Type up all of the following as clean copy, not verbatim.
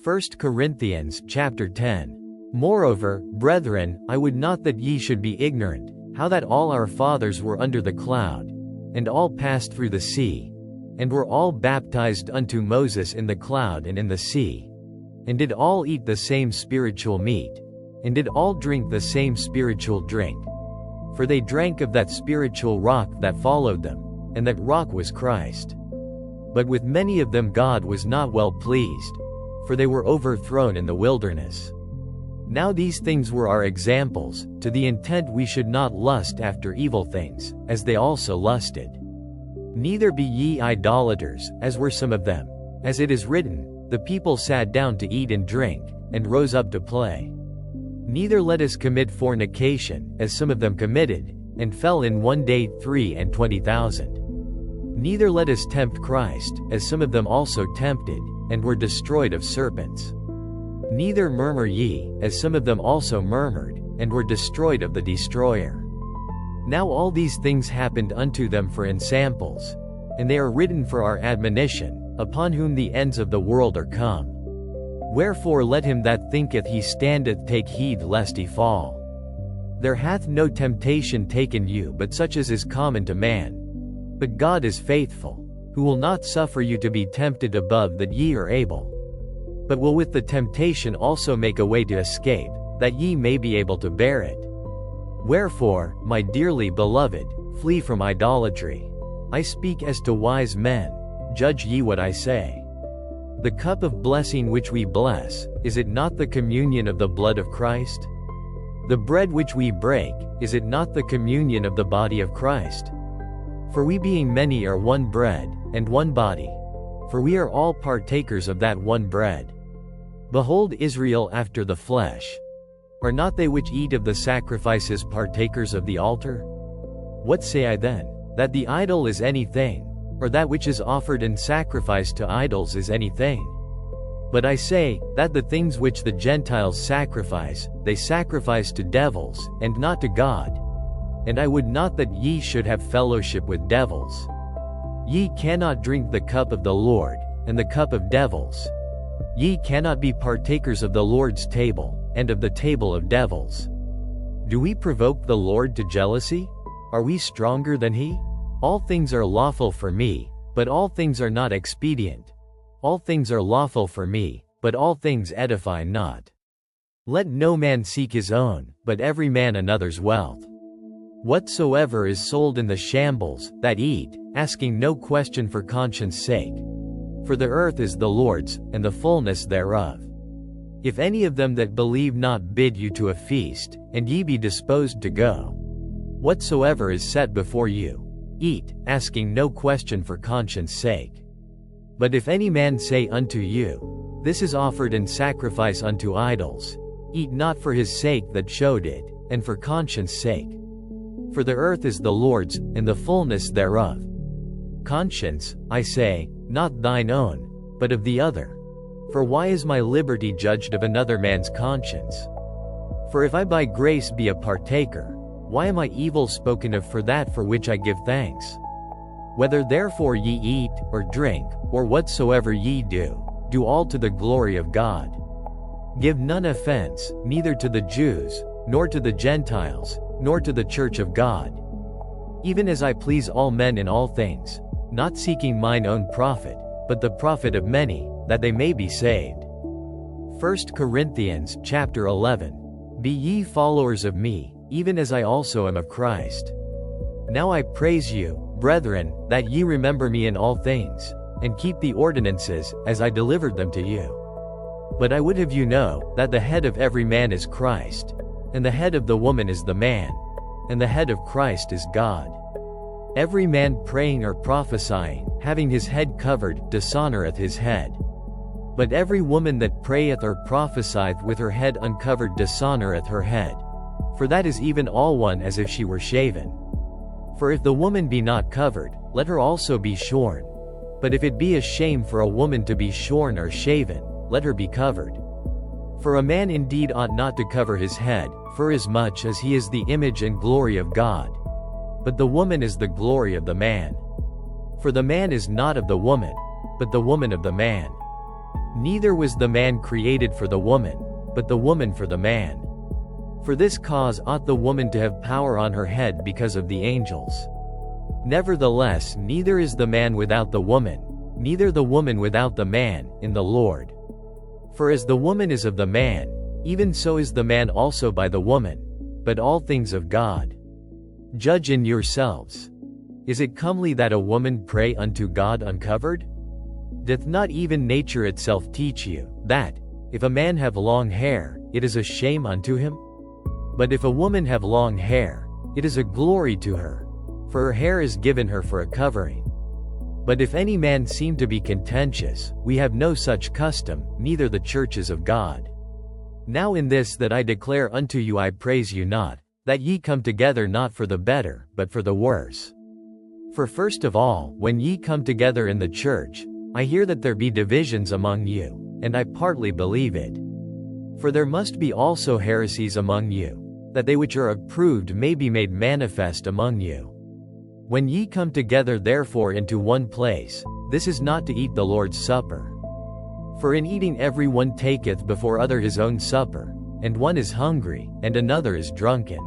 First Corinthians chapter 10. Moreover, brethren, I would not that ye should be ignorant, how that all our fathers were under the cloud, and all passed through the sea, and were all baptized unto Moses in the cloud and in the sea, and did all eat the same spiritual meat, and did all drink the same spiritual drink. For they drank of that spiritual rock that followed them, and that rock was Christ. But with many of them God was not well pleased, for they were overthrown in the wilderness. Now these things were our examples, to the intent we should not lust after evil things, as they also lusted. Neither be ye idolaters, as were some of them. As it is written, the people sat down to eat and drink, and rose up to play. Neither let us commit fornication, as some of them committed, and fell in one day 23,000. Neither let us tempt Christ, as some of them also tempted, and were destroyed of serpents. Neither murmur ye, as some of them also murmured, and were destroyed of the destroyer. Now all these things happened unto them for ensamples, and they are written for our admonition, upon whom the ends of the world are come. Wherefore let him that thinketh he standeth take heed lest he fall. There hath no temptation taken you but such as is common to man. But God is faithful, who will not suffer you to be tempted above that ye are able, but will with the temptation also make a way to escape, that ye may be able to bear it. Wherefore, my dearly beloved, flee from idolatry. I speak as to wise men, judge ye what I say. The cup of blessing which we bless, is it not the communion of the blood of Christ? The bread which we break, is it not the communion of the body of Christ? For we being many are one bread, and one body. For we are all partakers of that one bread. Behold Israel after the flesh. Are not they which eat of the sacrifices partakers of the altar? What say I then? That the idol is anything, or that which is offered in sacrifice to idols is anything? But I say, that the things which the Gentiles sacrifice, they sacrifice to devils, and not to God. And I would not that ye should have fellowship with devils. Ye cannot drink the cup of the Lord, and the cup of devils. Ye cannot be partakers of the Lord's table, and of the table of devils. Do we provoke the Lord to jealousy? Are we stronger than he? All things are lawful for me, but all things are not expedient. All things are lawful for me, but all things edify not. Let no man seek his own, but every man another's wealth. Whatsoever is sold in the shambles, that eat, asking no question for conscience sake. For the earth is the Lord's, and the fullness thereof. If any of them that believe not bid you to a feast, and ye be disposed to go, whatsoever is set before you, eat, asking no question for conscience sake. But if any man say unto you, this is offered in sacrifice unto idols, eat not for his sake that showed it, and for conscience sake. For the earth is the Lord's, and the fullness thereof. Conscience, I say, not thine own, but of the other. For why is my liberty judged of another man's conscience? For if I by grace be a partaker, why am I evil spoken of for that for which I give thanks? Whether therefore ye eat, or drink, or whatsoever ye do, do all to the glory of God. Give none offense, neither to the Jews, nor to the Gentiles, nor to the church of God. Even as I please all men in all things, not seeking mine own profit, but the profit of many, that they may be saved. First Corinthians chapter 11. Be ye followers of me, even as I also am of Christ. Now I praise you, brethren, that ye remember me in all things, and keep the ordinances, as I delivered them to you. But I would have you know, that the head of every man is Christ, and the head of the woman is the man, and the head of Christ is God. Every man praying or prophesying, having his head covered, dishonoreth his head. But every woman that prayeth or prophesieth with her head uncovered dishonoreth her head. For that is even all one as if she were shaven. For if the woman be not covered, let her also be shorn. But if it be a shame for a woman to be shorn or shaven, let her be covered. For a man indeed ought not to cover his head, forasmuch as he is the image and glory of God. But the woman is the glory of the man. For the man is not of the woman, but the woman of the man. Neither was the man created for the woman, but the woman for the man. For this cause ought the woman to have power on her head because of the angels. Nevertheless, neither is the man without the woman, neither the woman without the man, in the Lord. For as the woman is of the man, even so is the man also by the woman, but all things of God. Judge in yourselves. Is it comely that a woman pray unto God uncovered? Doth not even nature itself teach you, that, if a man have long hair, it is a shame unto him? But if a woman have long hair, it is a glory to her, for her hair is given her for a covering. But if any man seem to be contentious, we have no such custom, neither the churches of God. Now in this that I declare unto you I praise you not, that ye come together not for the better, but for the worse. For first of all, when ye come together in the church, I hear that there be divisions among you, and I partly believe it. For there must be also heresies among you, that they which are approved may be made manifest among you. When ye come together therefore into one place, this is not to eat the Lord's Supper. For in eating every one taketh before other his own supper, and one is hungry, and another is drunken.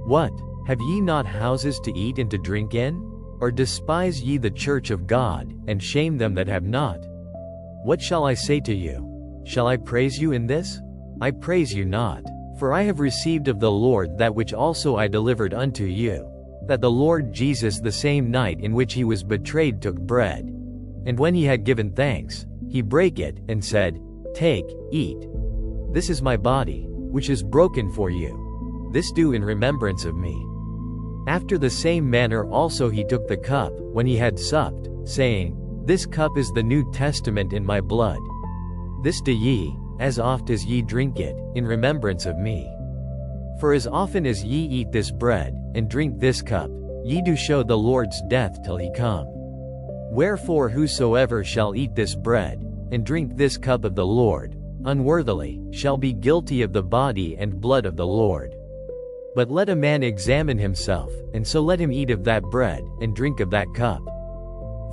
What? Have ye not houses to eat and to drink in? Or despise ye the church of God, and shame them that have not? What shall I say to you? Shall I praise you in this? I praise you not. For I have received of the Lord that which also I delivered unto you, that the Lord Jesus the same night in which he was betrayed took bread. And when he had given thanks, he brake it, and said, Take, eat. This is my body, which is broken for you. This do in remembrance of me. After the same manner also he took the cup, when he had supped, saying, This cup is the New Testament in my blood. This do ye, as oft as ye drink it, in remembrance of me. For as often as ye eat this bread, and drink this cup, ye do show the Lord's death till he come. Wherefore whosoever shall eat this bread, and drink this cup of the Lord, unworthily, shall be guilty of the body and blood of the Lord. But let a man examine himself, and so let him eat of that bread, and drink of that cup.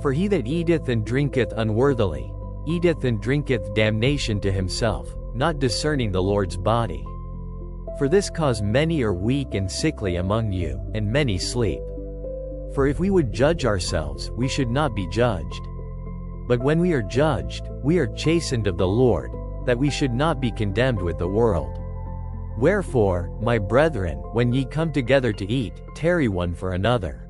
For he that eateth and drinketh unworthily, eateth and drinketh damnation to himself, not discerning the Lord's body. For this cause many are weak and sickly among you, and many sleep. For if we would judge ourselves, we should not be judged. But when we are judged, we are chastened of the Lord, that we should not be condemned with the world. Wherefore, my brethren, when ye come together to eat, tarry one for another.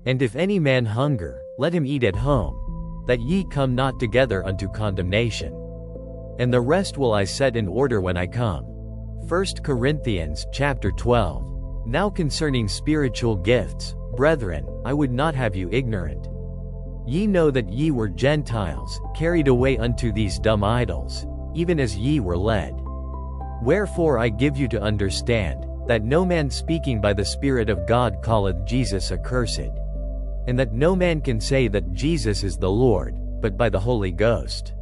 And if any man hunger, let him eat at home, that ye come not together unto condemnation. And the rest will I set in order when I come. 1 Corinthians chapter 12. Now concerning spiritual gifts, brethren, I would not have you ignorant. Ye know that ye were Gentiles, carried away unto these dumb idols, even as ye were led. Wherefore I give you to understand, that no man speaking by the Spirit of God calleth Jesus accursed, and that no man can say that Jesus is the Lord, but by the Holy Ghost.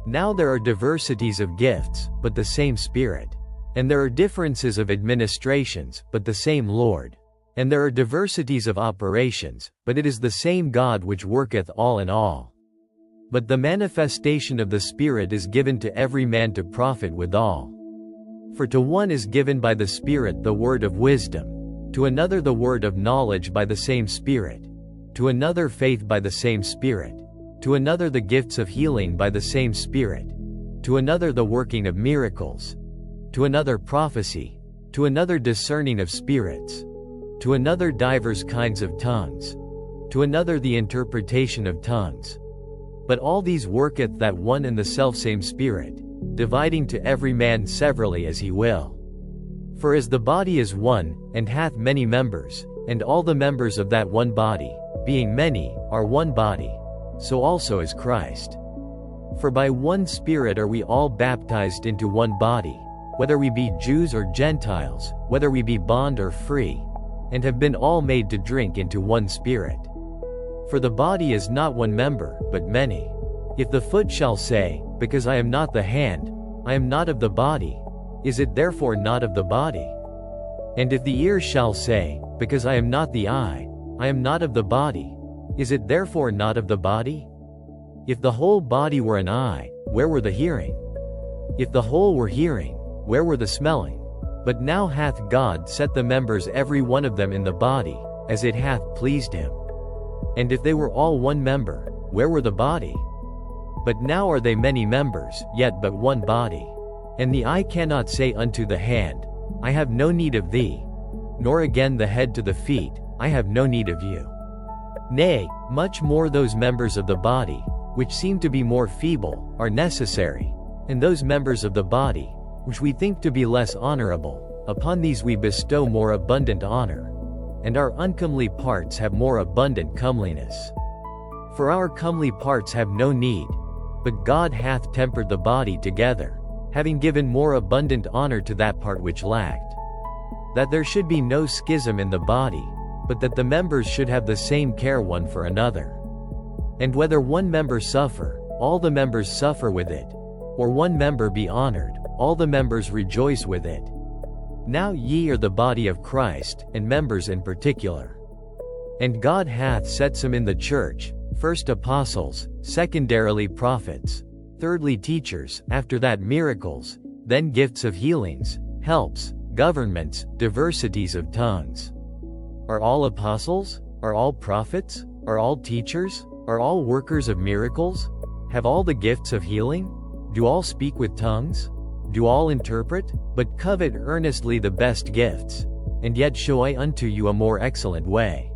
Now there are diversities of gifts, but the same Spirit. And there are differences of administrations, but the same Lord. And there are diversities of operations, but it is the same God which worketh all in all. But the manifestation of the Spirit is given to every man to profit withal. For to one is given by the Spirit the word of wisdom, to another the word of knowledge by the same Spirit, to another faith by the same Spirit, to another the gifts of healing by the same Spirit, to another the working of miracles, to another prophecy, to another discerning of spirits, to another divers kinds of tongues, to another the interpretation of tongues. But all these worketh that one and the selfsame Spirit, dividing to every man severally as he will. For as the body is one, and hath many members, and all the members of that one body, being many, are one body, so also is Christ. For by one Spirit are we all baptized into one body, whether we be Jews or Gentiles, whether we be bond or free, and have been all made to drink into one Spirit. For the body is not one member, but many. If the foot shall say, Because I am not the hand, I am not of the body, is it therefore not of the body? And if the ear shall say, Because I am not the eye, I am not of the body, is it therefore not of the body? If the whole body were an eye, where were the hearing? If the whole were hearing, where were the smelling? But now hath God set the members every one of them in the body, as it hath pleased him. And if they were all one member, where were the body? But now are they many members, yet but one body. And the eye cannot say unto the hand, I have no need of thee, nor again the head to the feet, I have no need of you. Nay, much more those members of the body, which seem to be more feeble, are necessary, and those members of the body, which we think to be less honorable, upon these we bestow more abundant honor. And our uncomely parts have more abundant comeliness. For our comely parts have no need, but God hath tempered the body together, having given more abundant honor to that part which lacked. That there should be no schism in the body, but that the members should have the same care one for another. And whether one member suffer, all the members suffer with it, or one member be honored, all the members rejoice with it. Now ye are the body of Christ, and members in particular. And God hath set some in the church, first apostles, secondarily prophets, thirdly teachers, after that miracles, then gifts of healings, helps, governments, diversities of tongues. Are all apostles? Are all prophets? Are all teachers? Are all workers of miracles? Have all the gifts of healing? Do all speak with tongues? Do all interpret? But covet earnestly the best gifts, and yet show I unto you a more excellent way.